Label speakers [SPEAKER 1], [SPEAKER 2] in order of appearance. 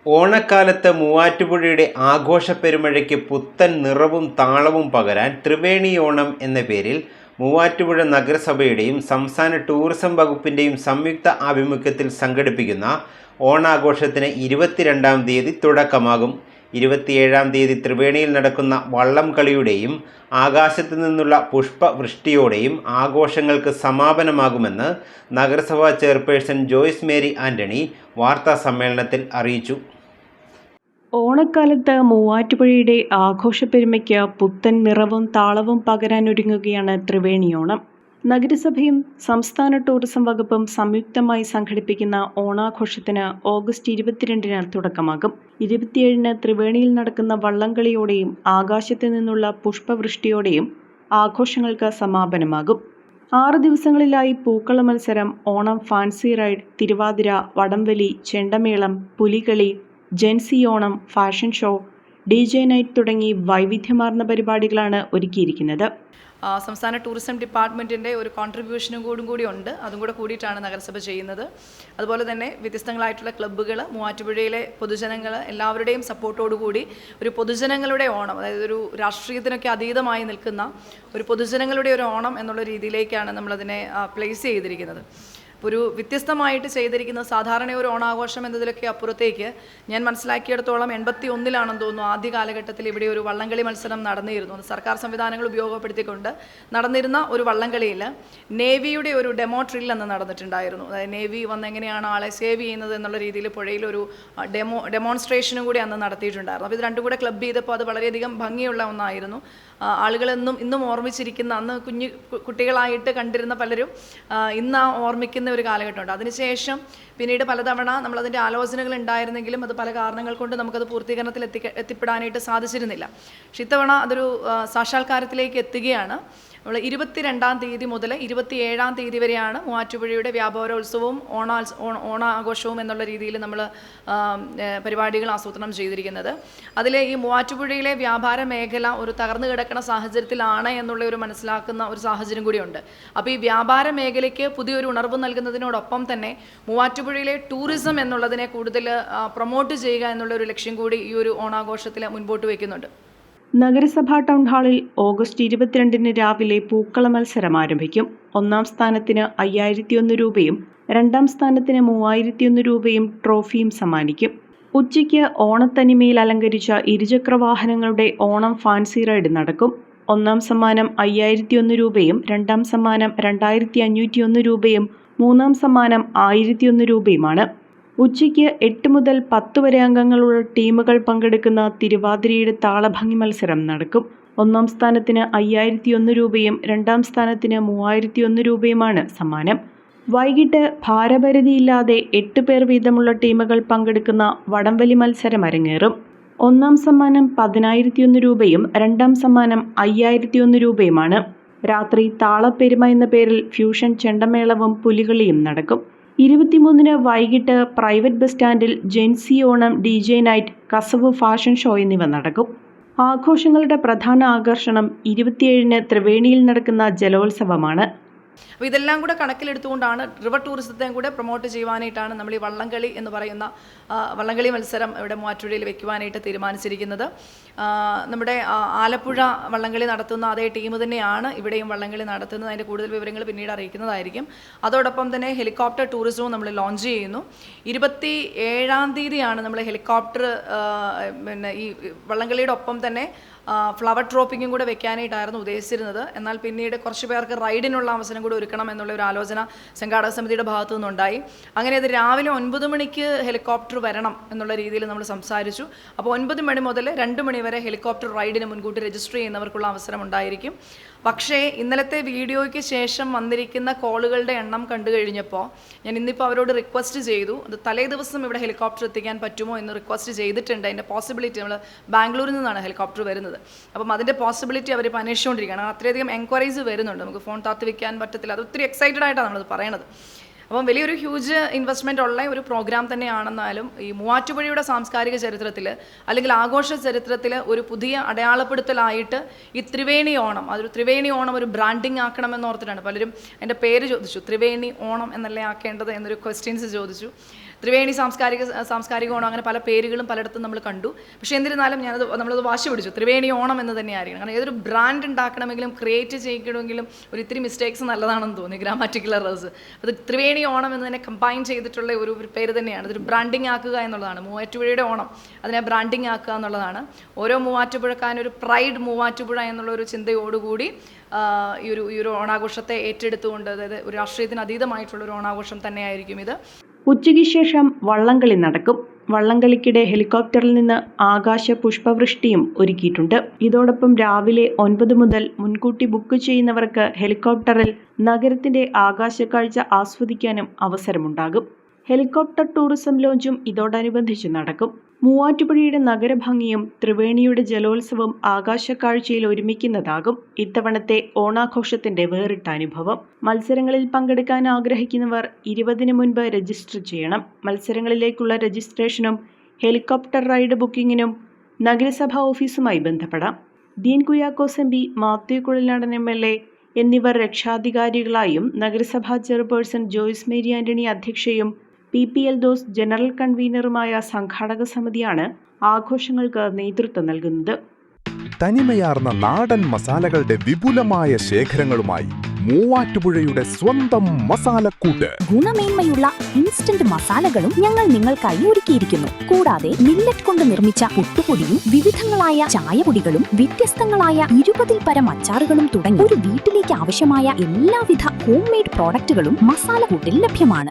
[SPEAKER 1] ഓണക്കാലത്ത് മൂവാറ്റുപുഴയുടെ ആഘോഷപ്പെരുമഴയ്ക്ക് പുത്തൻ നിറവും താളവും പകരാൻ ത്രിവേണി ഓണം എന്ന പേരിൽ മൂവാറ്റുപുഴ നഗരസഭയുടെയും സംസ്ഥാന ടൂറിസം വകുപ്പിൻ്റെയും സംയുക്ത ആഭിമുഖ്യത്തിൽ സംഘടിപ്പിക്കുന്ന ഓണാഘോഷത്തിന് 22-ാം തീയതി തുടക്കമാകും. 27-ാം തീയതി ത്രിവേണിയിൽ നടക്കുന്ന വള്ളം കളിയുടെയും ആകാശത്തു നിന്നുള്ള പുഷ്പവൃഷ്ടിയോടെയും ആഘോഷങ്ങൾക്ക് സമാപനമാകുമെന്ന് നഗരസഭാ ചെയർപേഴ്സൺ ജോയ്സ് മേരി ആൻ്റണി വാർത്താസമ്മേളനത്തിൽ അറിയിച്ചു.
[SPEAKER 2] ഓണക്കാലത്ത് മൂവാറ്റുപുഴയുടെ ആഘോഷപ്പെരുമയ്ക്ക് പുത്തൻ നിറവും താളവും പകരാനൊരുങ്ങുകയാണ് ത്രിവേണിയോണം. നഗരസഭയും സംസ്ഥാന ടൂറിസം വകുപ്പും സംയുക്തമായി സംഘടിപ്പിക്കുന്ന ഓണാഘോഷത്തിന് ഓഗസ്റ്റ് 22-ന് തുടക്കമാകും. 27-ന് ത്രിവേണിയിൽ നടക്കുന്ന വള്ളംകളിയോടെയും ആകാശത്തു നിന്നുള്ള പുഷ്പവൃഷ്ടിയോടെയും ആഘോഷങ്ങൾക്ക് സമാപനമാകും. 6 ദിവസങ്ങളിലായി പൂക്കള മത്സരം, ഓണം ഫാൻസി റൈഡ്, തിരുവാതിര, വടംവലി, ചെണ്ടമേളം, Pulikali, gen Z Onam, fashion show, DJ night തുടങ്ങി വൈവിധ്യമാർന്ന പരിപാടികളാണ് ഒരുക്കിയിരിക്കുന്നത്.
[SPEAKER 3] സംസ്ഥാന ടൂറിസം ഡിപ്പാർട്ട്മെൻറ്റിൻ്റെ ഒരു കോൺട്രിബ്യൂഷനും കൂടി ഉണ്ട്. അതും കൂടെ കൂടിയിട്ടാണ് നഗരസഭ ചെയ്യുന്നത്. അതുപോലെ തന്നെ വ്യത്യസ്തങ്ങളായിട്ടുള്ള ക്ലബ്ബുകൾ, മൂവാറ്റുപുഴയിലെ പൊതുജനങ്ങൾ എല്ലാവരുടെയും സപ്പോർട്ടോടുകൂടി ഒരു പൊതുജനങ്ങളുടെ ഓണം, അതായത് ഒരു രാഷ്ട്രീയത്തിനൊക്കെ അതീതമായി നിൽക്കുന്ന ഒരു പൊതുജനങ്ങളുടെ ഒരു ഓണം എന്നുള്ള രീതിയിലേക്കാണ് നമ്മളതിനെ പ്ലേസ് ചെയ്തിരിക്കുന്നത്. ഒരു വ്യത്യസ്തമായിട്ട് ചെയ്തിരിക്കുന്ന സാധാരണ ഒരു ഓണാഘോഷം എന്നതിലൊക്കെ അപ്പുറത്തേക്ക് ഞാൻ മനസ്സിലാക്കിയിടത്തോളം 81-ലാണെന്ന് തോന്നുന്നു ആദ്യ കാലഘട്ടത്തിൽ ഇവിടെ ഒരു വള്ളംകളി മത്സരം നടന്നിരുന്നു. സർക്കാർ സംവിധാനങ്ങൾ ഉപയോഗപ്പെടുത്തിക്കൊണ്ട് നടന്നിരുന്ന ഒരു വള്ളംകളിയിൽ നേവിയുടെ ഒരു ഡെമോ ഡ്രിൽ എന്ന് നടന്നിട്ടുണ്ടായിരുന്നു. അതായത് നേവി വന്ന് എങ്ങനെയാണ് ആളെ സേവ് ചെയ്യുന്നത് എന്നുള്ള രീതിയിൽ പുഴയിലൊരു ഡെമോൺസ്ട്രേഷനും കൂടി അന്ന് നടത്തിയിട്ടുണ്ടായിരുന്നു. അപ്പോൾ ഇത് രണ്ടും കൂടെ ക്ലബ് ചെയ്തപ്പോൾ അത് വളരെയധികം ഭംഗിയുള്ള ഒന്നായിരുന്നു. ആളുകളെന്നും ഇന്നും ഓർമ്മിച്ചിരിക്കുന്ന, അന്ന് കുട്ടികളായിട്ട് കണ്ടിരുന്ന പലരും ഇന്ന് ഓർമ്മിക്കുന്ന ഒരു കാലഘട്ടമുണ്ട്. അതിനുശേഷം പിന്നീട് പലതവണ നമ്മളതിൻ്റെ ആലോചനകൾ ഉണ്ടായിരുന്നെങ്കിലും അത് പല കാരണങ്ങൾ കൊണ്ട് നമുക്കത് പൂർത്തീകരണത്തിൽ എത്തിപ്പെടാനായിട്ട് സാധിച്ചിരുന്നില്ല. പക്ഷെ ഇത്തവണ അതൊരു സാക്ഷാത്കാരത്തിലേക്ക് എത്തുകയാണ്. നമ്മൾ 22-ാം തീയതി മുതൽ 27-ാം തീയതി വരെയാണ് മൂവാറ്റുപുഴയുടെ വ്യാപാരോത്സവവും ഓണാഘോഷവും എന്നുള്ള രീതിയിൽ നമ്മൾ പരിപാടികൾ ആസൂത്രണം ചെയ്തിരിക്കുന്നത്. അതിൽ ഈ മൂവാറ്റുപുഴയിലെ വ്യാപാര മേഖല ഒരു തകർന്നു കിടക്കുന്ന സാഹചര്യത്തിലാണ് എന്നുള്ള ഒരു മനസ്സിലാക്കുന്ന ഒരു സാഹചര്യം കൂടിയുണ്ട്. അപ്പോൾ ഈ വ്യാപാര മേഖലയ്ക്ക് പുതിയൊരു ഉണർവ് നൽകുന്നതിനോടൊപ്പം തന്നെ മൂവാറ്റുപുഴയിലെ ടൂറിസം എന്നുള്ളതിനെ കൂടുതൽ പ്രൊമോട്ട് ചെയ്യുക എന്നുള്ള ഒരു ലക്ഷ്യം കൂടി ഈ ഒരു ഓണാഘോഷത്തിൽ മുൻപോട്ട് വയ്ക്കുന്നുണ്ട്.
[SPEAKER 2] നഗരസഭാ ടൗൺ ഹാളിൽ ഓഗസ്റ്റ് 22-ന് രാവിലെ പൂക്കള മത്സരം ആരംഭിക്കും. 1-ാം സ്ഥാനത്തിന് 5001 രൂപയും 2-ാം സ്ഥാനത്തിന് 3001 രൂപയും ട്രോഫിയും സമ്മാനിക്കും. ഉച്ചയ്ക്ക് ഓണത്തനിമയിൽ അലങ്കരിച്ച ഇരുചക്ര വാഹനങ്ങളുടെ ഓണം ഫാൻസി റൈഡ് നടക്കും. 1-ാം സമ്മാനം 5001 രൂപയും 2-ാം സമ്മാനം 2501 രൂപയും 3-ാം സമ്മാനം 1001 രൂപയുമാണ്. ഉച്ചയ്ക്ക് 8 മുതൽ 10 വരെ അംഗങ്ങളുള്ള ടീമുകൾ പങ്കെടുക്കുന്ന തിരുവാതിരയുടെ താളഭംഗി മത്സരം നടക്കും. 1-ാം സ്ഥാനത്തിന് 5001 രൂപയും 2-ാം സ്ഥാനത്തിന് 3001 രൂപയുമാണ് സമ്മാനം. വൈകിട്ട് ഭാരപരിധിയില്ലാതെ 8 പേർ വീതമുള്ള ടീമുകൾ പങ്കെടുക്കുന്ന വടംവലി മത്സരം അരങ്ങേറും. 1-ാം സമ്മാനം 10001 രൂപയും 2-ാം സമ്മാനം 5001 രൂപയുമാണ്. രാത്രി താളപ്പെരുമ എന്ന പേരിൽ ഫ്യൂഷൻ ചെണ്ടമേളവും പുലികളിയും നടക്കും. 23-ന് വൈകിട്ട് പ്രൈവറ്റ് ബസ് സ്റ്റാൻഡിൽ ജെൻസി ഓണം, DJ നൈറ്റ്, കസവ് ഫാഷൻ ഷോ എന്നിവ നടക്കും. ആഘോഷങ്ങളുടെ പ്രധാന ആകർഷണം 27-ന് ത്രിവേണിയിൽ നടക്കുന്ന ജലോത്സവമാണ്.
[SPEAKER 3] അപ്പോൾ ഇതെല്ലാം കൂടെ കണക്കിലെടുത്തുകൊണ്ടാണ് റിവർ ടൂറിസത്തെയും കൂടെ പ്രൊമോട്ട് ചെയ്യുവാനായിട്ടാണ് നമ്മൾ ഈ വള്ളംകളി എന്ന് പറയുന്ന വള്ളംകളി മത്സരം ഇവിടെ മൂവാറ്റുപുഴയിൽ വെക്കുവാനായിട്ട് തീരുമാനിച്ചിരിക്കുന്നത്. നമ്മുടെ ആലപ്പുഴ വള്ളംകളി നടത്തുന്ന അതേ ടീം തന്നെയാണ് ഇവിടെയും വള്ളംകളി നടത്തുന്നത്. അതിൻ്റെ കൂടുതൽ വിവരങ്ങൾ പിന്നീട് അറിയിക്കുന്നതായിരിക്കും. അതോടൊപ്പം തന്നെ ഹെലികോപ്റ്റർ ടൂറിസവും നമ്മൾ ലോഞ്ച് ചെയ്യുന്നു. 27-ാം തീയതിയാണ് നമ്മൾ ഹെലികോപ്റ്റർ ഈ വള്ളംകളിയുടെ ഒപ്പം തന്നെ ഫ്ലവർ ഡ്രോപ്പിങ്ങും കൂടെ വെക്കാനായിട്ടായിരുന്നു ഉദ്ദേശിച്ചിരുന്നത്. എന്നാൽ പിന്നീട് കുറച്ച് പേർക്ക് റൈഡിനുള്ള അവസരം കൂടി ഒരുക്കണം എന്നുള്ള ഒരു ആലോചന സംഘാടക സമിതിയുടെ ഭാഗത്തു നിന്നുണ്ടായി. അങ്ങനെ അത് രാവിലെ 9 മണിക്ക് ഹെലികോപ്റ്റർ വരണം എന്നുള്ള രീതിയിൽ നമ്മൾ സംസാരിച്ചു. അപ്പോൾ 9 മണി മുതൽ 2 മണി വരെ ഹെലികോപ്റ്റർ റൈഡിന് മുൻകൂട്ടി രജിസ്റ്റർ ചെയ്യുന്നവർക്കുള്ള അവസരം ഉണ്ടായിരിക്കും. പക്ഷേ ഇന്നലത്തെ വീഡിയോയ്ക്ക് ശേഷം വന്നിരിക്കുന്ന കോളുകളുടെ എണ്ണം കണ്ടു കഴിഞ്ഞപ്പോൾ ഞാൻ ഇന്നിപ്പോൾ അവരോട് റിക്വസ്റ്റ് ചെയ്തു, അത് തലേ ദിവസം ഇവിടെ ഹെലികോപ്റ്റർ എത്തിക്കാൻ പറ്റുമോ എന്ന് റിക്വസ്റ്റ് ചെയ്തിട്ടുണ്ട്. അതിൻ്റെ പോസിബിലിറ്റി, നമ്മൾ ബാംഗ്ലൂരിൽ നിന്നാണ് ഹെലികോപ്റ്റർ വരുന്നത്, അപ്പം അതിൻ്റെ പോസിബിലിറ്റി അവർ അന്വേഷിച്ചുകൊണ്ടിരിക്കുകയാണ്. അത്രയധികം എൻക്വയറീസ് വരുന്നുണ്ട്. നമുക്ക് ഫോൺ താത്തി വയ്ക്കാൻ പറ്റത്തില്ല. അത് ഒത്തിരി എക്സൈറ്റഡ് ആയിട്ടാണ് നമ്മളത് പറയണത്. അപ്പം വലിയൊരു ഹ്യൂജ് ഇൻവെസ്റ്റ്മെൻ്റ് ഉള്ള ഒരു പ്രോഗ്രാം തന്നെയാണെന്നാലും ഈ മൂവാറ്റുപുഴയുടെ സാംസ്കാരിക ചരിത്രത്തിൽ അല്ലെങ്കിൽ ആഘോഷ ചരിത്രത്തിൽ ഒരു പുതിയ അടയാളപ്പെടുത്തലായിട്ട് ഈ ത്രിവേണി ഓണം, അതൊരു ത്രിവേണി ഓണം ഒരു ബ്രാൻഡിങ് ആക്കണമെന്ന് ഓർത്തിട്ടാണ് പലരും എൻ്റെ പേര് ചോദിച്ചു, ത്രിവേണി ഓണം എന്നല്ലേ ആക്കേണ്ടത് എന്നൊരു ക്വസ്റ്റ്യൻസ് ചോദിച്ചു. ത്രിവേണി സാംസ്കാരിക ഓണം, അങ്ങനെ പല പേരുകളും പലയിടത്തും നമ്മൾ കണ്ടു. പക്ഷേ എന്നിരുന്നാലും നമ്മളത് വാശി പിടിച്ചു, ത്രിവേണി ഓണം എന്ന് തന്നെ ആയിരിക്കണം. കാരണം ഏതൊരു ബ്രാൻഡ് ഉണ്ടാക്കണമെങ്കിലും ക്രിയേറ്റ് ചെയ്യണമെങ്കിലും ഒരു ഇത്തിരി മിസ്റ്റേക്സ് നല്ലതാണെന്ന് തോന്നി, ഗ്രാമാറ്റിക്കൽ എറേഴ്സ്. അത് ത്രിവേണി ഓണം എന്ന് തന്നെ കമ്പൈൻ ചെയ്തിട്ടുള്ള ഒരു പേര് തന്നെയാണ്. ഇതൊരു ബ്രാൻഡിങ് ആക്കുക എന്നുള്ളതാണ്. മൂവാറ്റുപുഴയുടെ ഓണം അതിനെ ബ്രാൻഡിങ് ആക്കുക എന്നുള്ളതാണ്. ഓരോ മൂവാറ്റുപുഴക്കാരനൊരു പ്രൈഡ് മൂവാറ്റുപുഴ എന്നുള്ള ഒരു ചിന്തയോടുകൂടി ഈ ഒരു ഓണാഘോഷത്തെ ഏറ്റെടുത്തുകൊണ്ട്, അതായത് ഒരു രാഷ്ട്രീയത്തിന് അതീതമായിട്ടുള്ളൊരു ഓണാഘോഷം തന്നെയായിരിക്കും ഇത്.
[SPEAKER 2] ഉച്ചയ്ക്ക് ശേഷം വള്ളംകളി നടക്കും. വള്ളംകളിക്കിടെ ഹെലികോപ്റ്ററിൽ നിന്ന് ആകാശ പുഷ്പവൃഷ്ടിയും ഒരുക്കിയിട്ടുണ്ട്. ഇതോടൊപ്പം രാവിലെ 9 മുതൽ മുൻകൂട്ടി ബുക്ക് ചെയ്യുന്നവർക്ക് ഹെലികോപ്റ്ററിൽ നഗരത്തിന്റെ ആകാശക്കാഴ്ച ആസ്വദിക്കാനും അവസരമുണ്ടാകും. ഹെലികോപ്റ്റർ ടൂറിസം ലോഞ്ചും ഇതോടനുബന്ധിച്ച് നടക്കും. മൂവാറ്റുപുഴയുടെ നഗരഭംഗിയും ത്രിവേണിയുടെ ജലോത്സവം ആകാശക്കാഴ്ചയിൽ ഒരുമിക്കുന്നതാകും ഇത്തവണത്തെ ഓണാഘോഷത്തിന്റെ വേറിട്ട അനുഭവം. മത്സരങ്ങളിൽ പങ്കെടുക്കാൻ ആഗ്രഹിക്കുന്നവർ 20 മുൻപ് രജിസ്റ്റർ ചെയ്യണം. മത്സരങ്ങളിലേക്കുള്ള രജിസ്ട്രേഷനും ഹെലികോപ്റ്റർ റൈഡ് ബുക്കിങ്ങിനും നഗരസഭാ ഓഫീസുമായി ബന്ധപ്പെടാം. ഡീൻ കുര്യാക്കോസ് MP, മാത്യു കുഴൽനാടൻ MLA എന്നിവർ രക്ഷാധികാരികളായും നഗരസഭാ ചെയർപേഴ്സൺ ജോയ്സ് മേരി ആന്റണി അധ്യക്ഷയും PPL ദോസ് ജനറൽ കൺവീനറുമായ സംഘാടക സമിതിയാണ് ആഘോഷങ്ങൾക്ക് നേതൃത്വം നൽകുന്നത്.
[SPEAKER 4] തനിമയാർന്ന നാടൻ മസാലകളുടെ വിപുലമായ ശേഖരങ്ങളുമായി മൂവാറ്റുപുഴയുടെ സ്വന്തം മസാലക്കൂട്ട്.
[SPEAKER 5] ഗുണമേന്മയുള്ള ഇൻസ്റ്റന്റ് മസാലകളും ഞങ്ങൾ നിങ്ങൾക്കായി ഒരുക്കിയിരിക്കുന്നു. കൂടാതെ മില്ലറ്റ് കൊണ്ട് നിർമ്മിച്ച പുട്ടുപൊടിയും വിവിധങ്ങളായ ചായപൊടികളും വ്യത്യസ്തങ്ങളായ 20-ൽ പരം അച്ചാറുകളും തുടങ്ങി ഒരു വീട്ടിലേക്ക് ആവശ്യമായ എല്ലാവിധ ഹോം മെയ്ഡ് പ്രോഡക്റ്റുകളും മസാലക്കൂട്ടിൽ ലഭ്യമാണ്.